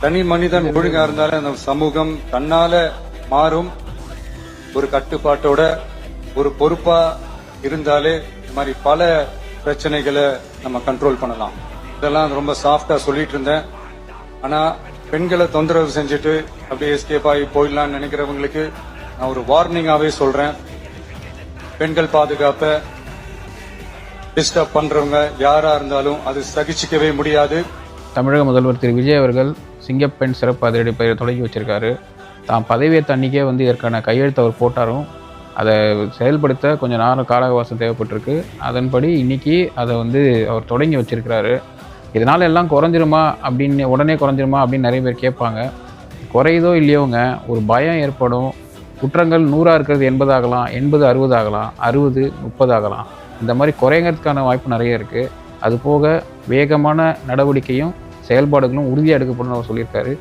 தனி மனிதன் ஒழுங்கா இருந்தாலே அந்த சமூகம் தன்னால மாறும். ஒரு கட்டுப்பாட்டோட ஒரு பொறுப்பா இருந்தாலே இந்த மாதிரி பல பிரச்சனைகளை நம்ம கண்ட்ரோல் பண்ணலாம். இதெல்லாம் ரொம்ப சாஃப்டா சொல்லிட்டு இருந்தேன். ஆனா பெண்களை தொந்தரவு செஞ்சுட்டு அப்படியே எஸ்கேப் ஆகி போயிடலாம்னு நினைக்கிறவங்களுக்கு நான் ஒரு வார்னிங்காவே சொல்றேன். பெண்கள் பாதுகாப்பை டிஸ்டர்ப் பண்றவங்க யாரா இருந்தாலும் அது சகிச்சிக்கவே முடியாது. தமிழக முதல்வர் திரு விஜய் அவர்கள் சிங்கப்பெண் சிறப்பு அதிரடி பயிரை தொடங்கி வச்சிருக்காரு. தான் பதவியேற்ற அன்றைக்கே வந்து இதற்கான கையெழுத்து அவர் போட்டாரும். அதை செயல்படுத்த கொஞ்சம் நேரம் கால அவகாசம் தேவைப்பட்டிருக்கு. அதன்படி இன்னைக்கு அதை வந்து அவர் தொடங்கி வச்சிருக்கிறாரு. இதனால் எல்லாம் குறைஞ்சிருமா அப்படின்னு உடனே குறைஞ்சிருமா அப்படின்னு நிறைய பேர் கேட்பாங்க. குறையுதோ இல்லையோங்க, ஒரு பயம் ஏற்படும். குற்றங்கள் 100 இருக்கிறது 80 ஆகலாம், 80 60 ஆகலாம், 60 30 ஆகலாம். இந்த மாதிரி குறைங்கிறதுக்கான வாய்ப்பு நிறைய இருக்குது. அது போக வேகமான நடவடிக்கையும் செயல்பாடுகளும் உறுதியாக எடுக்கப்படும் அவர் சொல்லியிருக்காரு.